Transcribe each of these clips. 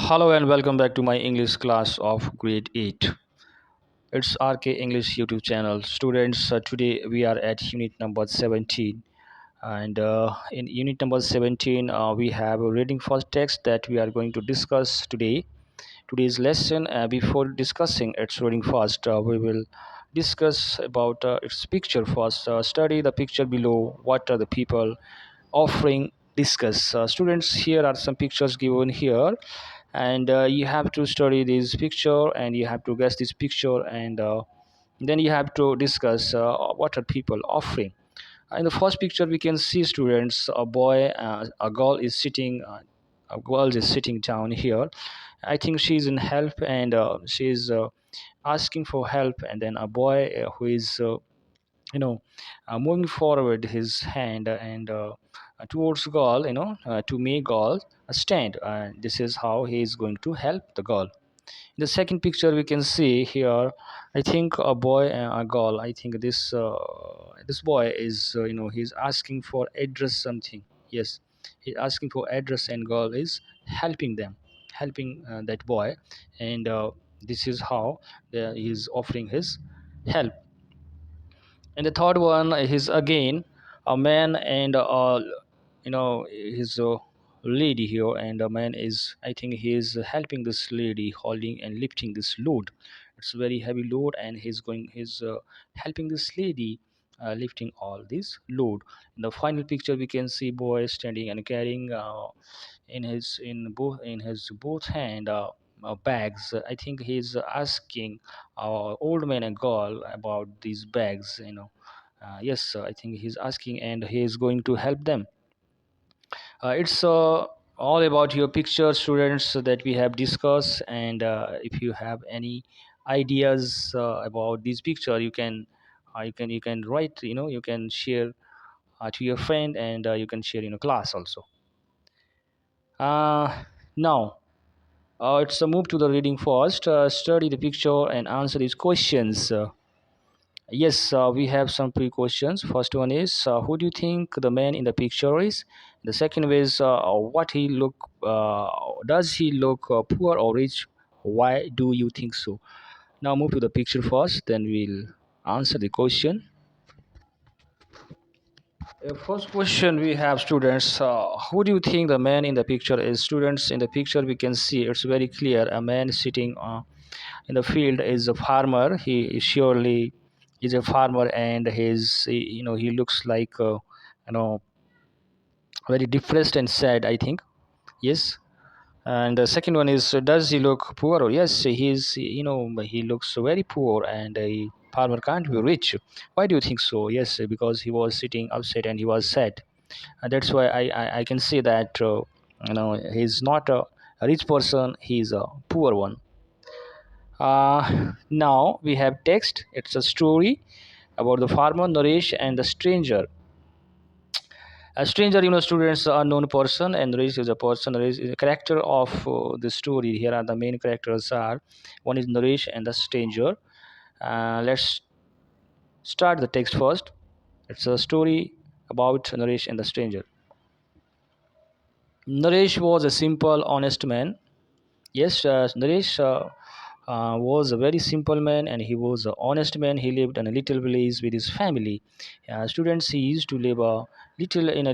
Hello and welcome back to my English class of grade 8. It's RK English YouTube channel. Students, today we are at unit number 17. And in unit number 17, we have a reading first text that we are going to discuss today. Today's lesson, before discussing its reading first, we will discuss about its picture first. Study the picture below. What are the people offering? Discuss. Students, here are some pictures given here, and you have to study this picture and you have to guess this picture, and then you have to discuss what are people offering. In the first picture we can see, students, a boy, a girl is sitting, a girl is sitting down here. I think she's in help, and she's asking for help, and then a boy who is you know moving forward his hand, and towards girl, to make girl stand. This is how he is going to help the girl. In the second picture we can see here, I think a boy and a girl. I think this boy is, he's asking for address something. Yes, he's asking for address, and girl is helping them, helping that boy. And this is how he's offering his help. And the third one is again a man and his lady here, and a man is, I think he is helping this lady holding and lifting this load. It's a very heavy load, and he's helping this lady lifting all this load. In the final picture we can see boy standing and carrying in his both hand bags. I think he's asking old man and girl about these bags. Yes, I think he's asking, and he is going to help them. It's all about your picture, students, that we have discussed. And if you have any ideas about this picture, you can write. You can share to your friend, and you can share in a class also. Now, it's a move to the reading first. Study the picture and answer these questions. Yes, we have some pre-questions. First one is, who do you think the man in the picture is? The second is, what he look? Does he look poor or rich? Why do you think so? Now move to the picture first, then we'll answer the question. First question we have, students. Who do you think the man in the picture is? Students, in the picture we can see it's very clear. A man sitting in the field is a farmer. He surely is a farmer, and he looks like you know very depressed and sad, I think. Yes. And the second one is, does he look poor? Or yes, he looks very poor, and a farmer can't be rich. Why do you think so? Yes, because he was sitting upset and he was sad. And that's why I can say that he's not a rich person, he's a poor one. Now we have text. It's a story about the farmer Naresh and the stranger. A stranger, students, are unknown person, and Narish is a person. Narish is a character of the story. Here are the main characters are. One is Narish and the stranger. Let's start the text first. It's a story about Narish and the stranger. Naresh was a simple, honest man. Yes, Naresh was a very simple man, and he was an honest man. He lived in a little village with his family. Students, he used to live a little in a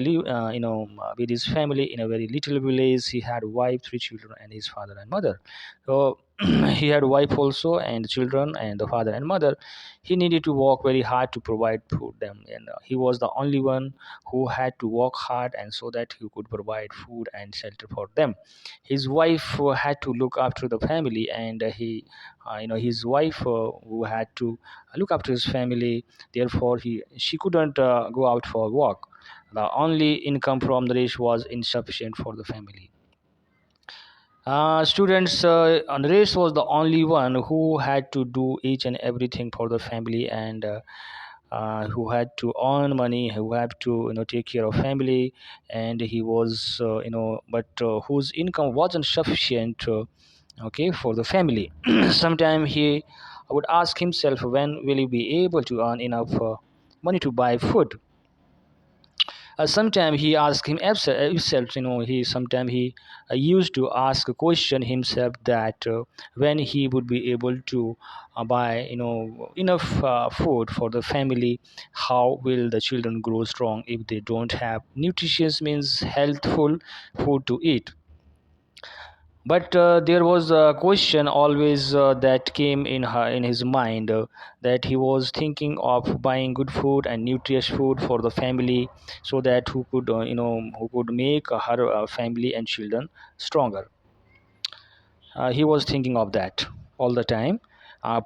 with his family in a very little village. He had a wife, three children, and his father and mother. So he had a wife also, and children, and the father and mother. He needed to work very hard to provide food them, and he was the only one who had to work hard, and so that he could provide food and shelter for them. His wife had to look after the family, and his wife who had to look after his family. Therefore she couldn't go out for work. The only income from the rich was insufficient for the family. Students, Naresh was the only one who had to do each and everything for the family, and who had to earn money, who had to take care of family, and he was but whose income wasn't sufficient, okay, for the family. Sometimes he would ask himself, when will he be able to earn enough money to buy food? Sometimes he asked himself, he sometimes he used to ask a question himself that when he would be able to buy enough food for the family, how will the children grow strong if they don't have nutritious means healthful food to eat. But there was a question always that came in his mind, that he was thinking of buying good food and nutritious food for the family, so that who could make her family and children stronger. He was thinking of that all the time.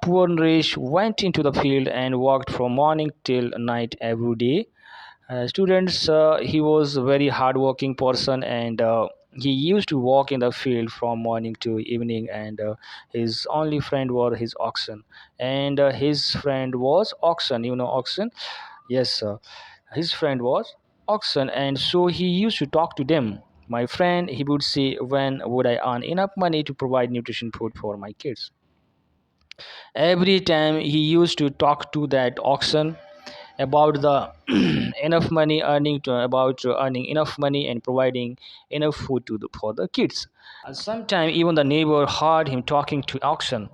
Poor Naresh went into the field and worked from morning till night every day. Students, he was a very hardworking person, and he used to walk in the field from morning to evening, and his only friend were his oxen. And his friend was oxen, oxen. Yes, his friend was oxen, and so he used to talk to them. My friend, he would say, when would I earn enough money to provide nutrition food for my kids? Every time he used to talk to that oxen about the enough money earning to about earning enough money and providing enough food for the kids. Sometime even the neighbor heard him talking to oxen.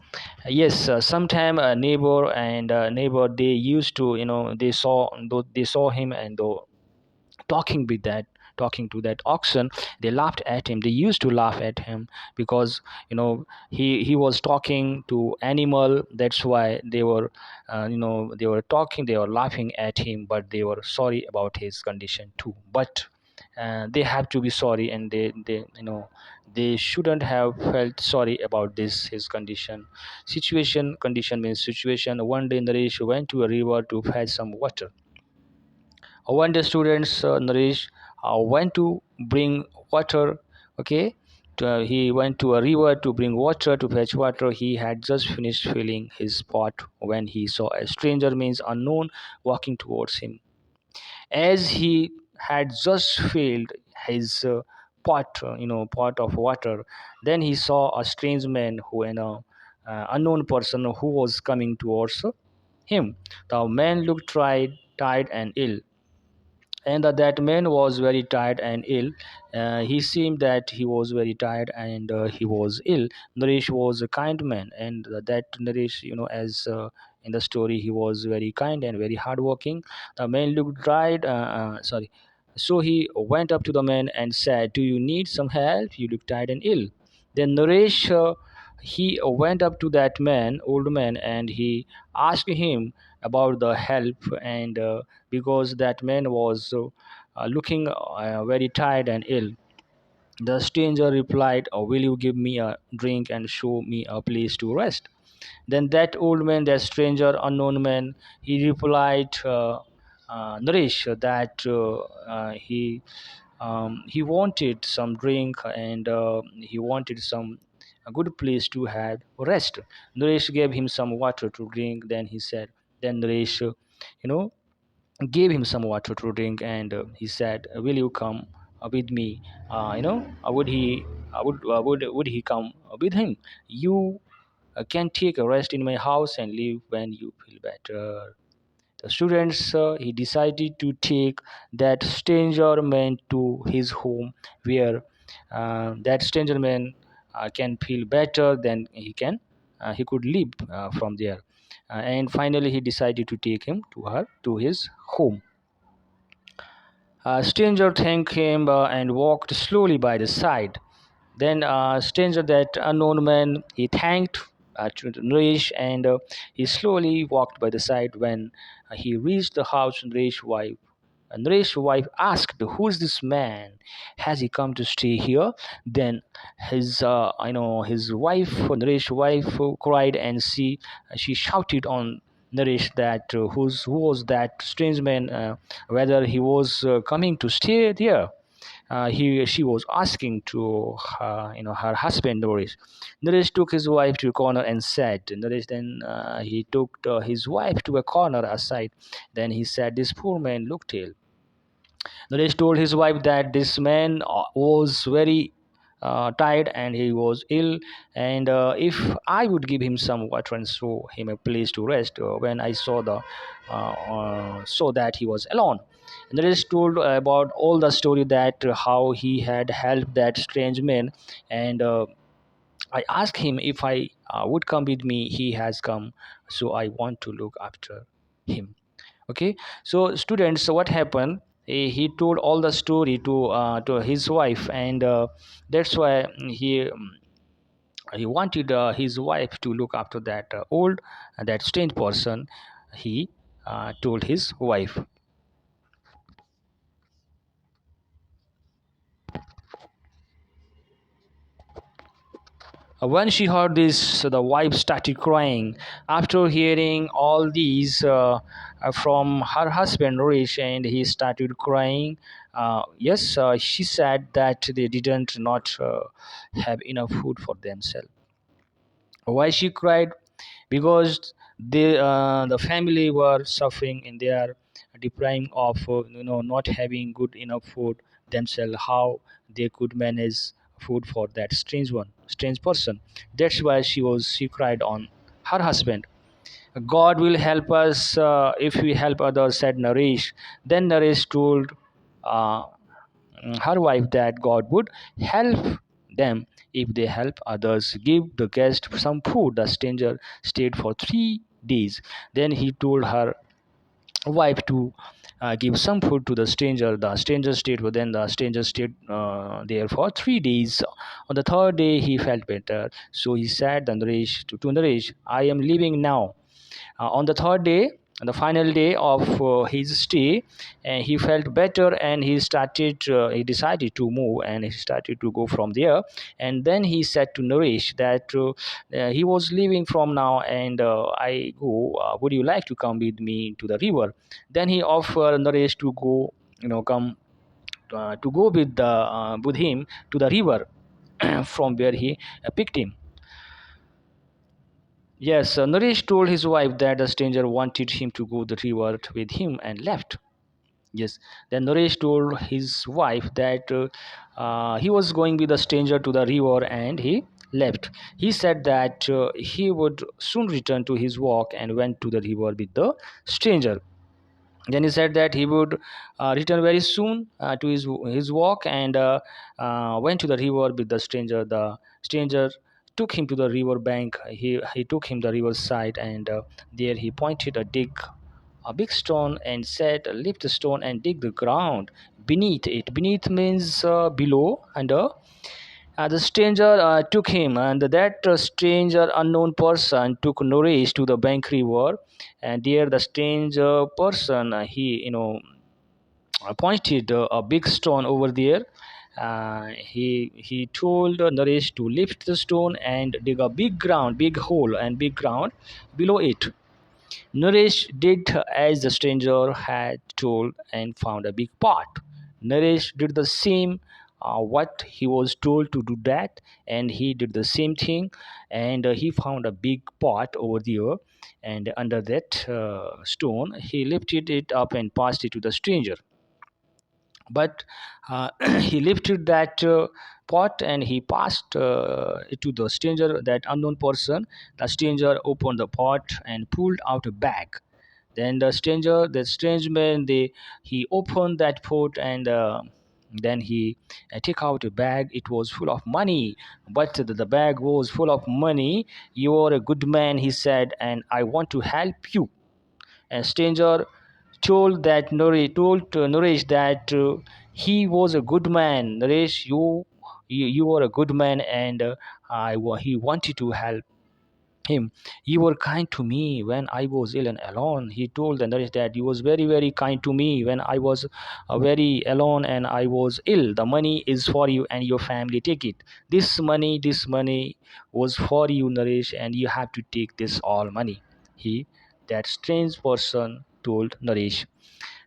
Yes, sometime a neighbor and neighbor, they used to, they saw him, and though talking to that oxen, they laughed at him. They used to laugh at him because he was talking to animal. That's why they were they were talking, they were laughing at him, but they were sorry about his condition too. But they have to be sorry, and they they shouldn't have felt sorry about this his condition means situation. One day Naresh went to a river to fetch some water. One day students, Narish, went to bring water. Okay, he went to a river to bring water, to fetch water. He had just finished filling his pot when he saw a stranger, means unknown, walking towards him. As he had just filled his pot, pot of water, then he saw a strange man, who an unknown person who was coming towards him. The man looked tired and ill, and that man was very tired and ill. He seemed that he was very tired, and he was ill. Naresh was a kind man, and that Naresh, as in the story, he was very kind and very hardworking. The man looked tired. Sorry. So he went up to the man and said, "Do you need some help? You look tired and ill." Then Naresh, he went up to that man, old man, and he asked him about the help, and because that man was looking very tired and ill. The stranger replied, "Will you give me a drink and show me a place to rest?" Then that old man, that stranger, unknown man, he replied, Naresh, that he wanted some drink, and he wanted some a good place to have rest. Naresh gave him some water to drink. Then Naresh, you know, gave him some water to drink, and he said, "Will you come with me?" Would he come with him? You can take a rest in my house and leave when you feel better. The students, he decided to take that stranger man to his home, where that stranger man can feel better, then he could live from there. And finally, he decided to take him to his home. Stranger thanked him and walked slowly by the side. Then stranger, that unknown man, he thanked to Narish, and he slowly walked by the side. When he reached the house, Naresh's wife asked, "Who's this man? Has he come to stay here?" Then his wife, Naresh's wife, cried, and she shouted on Naresh that who was that strange man? Whether he was coming to stay there. He She was asking to her husband Naresh. Naresh took his wife to a corner and said, Naresh then he took his wife to a corner aside. Then he said, "This poor man looked ill." Naresh told his wife that this man was very tired and he was ill, and if I would give him some water and show him a place to rest, when I saw that he was alone. Naresh told about all the story that how he had helped that strange man, and I asked him if I would come with me. He has come, so I want to look after him. Okay, so students, so what happened? He told all the story to his wife, and that's why he wanted his wife to look after that old that strange person. He told his wife. When she heard this, the wife started crying. After hearing all these from her husband Narish, and he started crying. Yes, she said that they didn't not have enough food for themselves. Why she cried? Because the family were suffering and they are depriving of not having good enough food themselves. How they could manage food for that strange person? That's why she cried on her husband. God will help us if we help others, said Naresh. Then Naresh told uh, her wife that God would help them if they help others. Give the guest some food. The stranger stayed for 3 days. Then he told her wife to give some food to the stranger. The stranger stayed, but then the stranger stayed there for 3 days. On the third day, he felt better. So he said to Naresh, I am leaving now. On the third day, the final day of his stay, he felt better and he decided to move and he started to go from there. And then he said to Naresh that he was leaving from now and I go. Would you like to come with me to the river? Then he offered Naresh to go, come to go with him to the river from where he picked him. Yes, Naresh told his wife that the stranger wanted him to go the river with him and left. Yes, then Naresh told his wife that he was going with the stranger to the river and he left. He said that he would soon return to his walk and went to the river with the stranger. Then he said that he would return very soon to his walk and went to the river with the stranger. The stranger took him to the river bank. He took him the river side and there he pointed a big stone and said, lift the stone and dig the ground beneath it. Beneath means below, and the stranger took him, and that stranger unknown person took Naresh to the bank river, and there the stranger person he pointed a big stone over there. He told Naresh to lift the stone and dig a big hole and big ground below it. Naresh did as the stranger had told and found a big pot. Naresh did the same what he was told to do that, and he did the same thing, and he found a big pot over there, and under that stone he lifted it up and passed it to the stranger. But he lifted that pot and he passed it to the stranger, that unknown person. The stranger opened the pot and pulled out a bag. Then the strange man, he opened that pot and then he took out a bag. It was full of money, but the bag was full of money. You are a good man, he said, and I want to help you. And stranger told Naresh that he was a good man. Naresh, you are a good man, and he wanted to help him. You were kind to me when I was ill and alone. He told the Naresh that you was very kind to me when I was very alone and I was ill. The money is for you and your family. Take it. This money was for you, Naresh, and you have to take this all money. He, that strange person, told Naresh.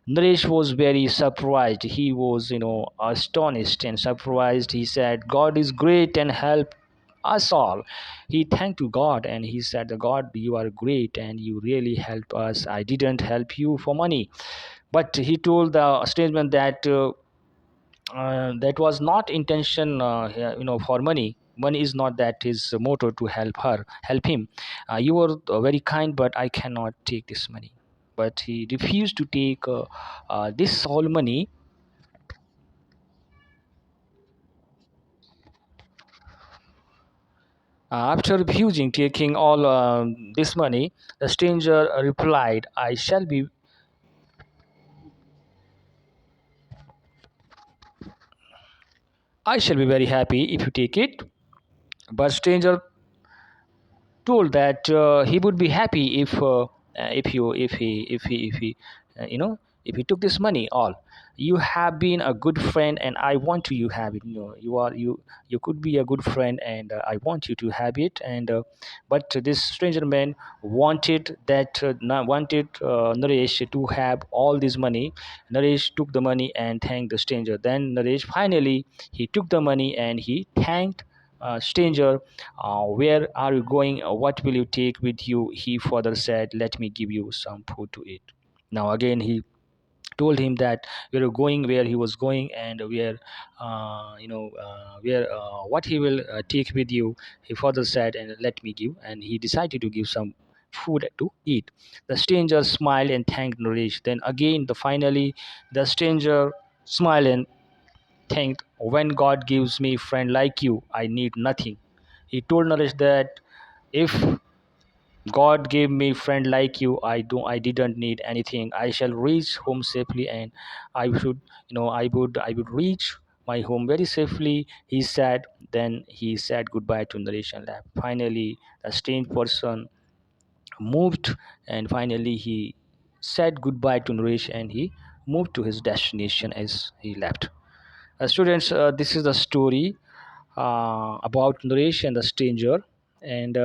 Naresh was very surprised. He was, astonished and surprised. He said, God is great and help us all. He thanked to God and he said, God, you are great and you really help us. I didn't help you for money. But he told the strange man that that was not intention, for money. Money is not that his motto to help him. You were very kind, but I cannot take this money. but he refused to take this all money. After refusing taking all this money, the stranger replied, I shall be very happy if you take it." But stranger told that he would be happy if you know, if he took this money all. You have been a good friend and I want to you have it. You could be a good friend and I want you to have it. And but this stranger man wanted Naresh to have all this money. Naresh took the money and thanked the stranger. Then Naresh finally he took the money and he thanked stranger. Where are you going? What will you take with you? He further said, "Let me give you some food to eat." Now again he told him that we are going where he was going, and where what he will take with you. He further said, "And let me give," and he decided to give some food to eat. The stranger smiled and thanked Naresh. Then again the stranger smiled and thanked. "When God gives me friend like you, I need nothing." He told Naresh that if God gave me friend like you, I didn't need anything. I shall reach home safely, and I would reach my home very safely, he said. Then he said goodbye to Naresh and left. Finally, the strange person moved, and finally he said goodbye to Naresh and he moved to his destination as he left. Students, this is the story about Naresh and the stranger. And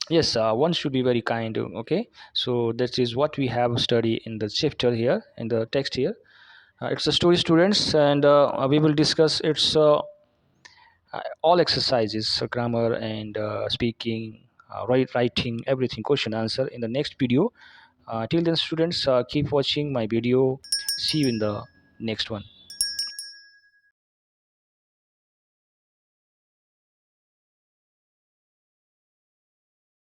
yes, one should be very kind. Okay, so that is what we have studied in the chapter here, in the text here. It's a story, students, and we will discuss its all exercises, grammar and speaking, writing, everything, question answer in the next video. Till then, students, keep watching my video. See you in the next one.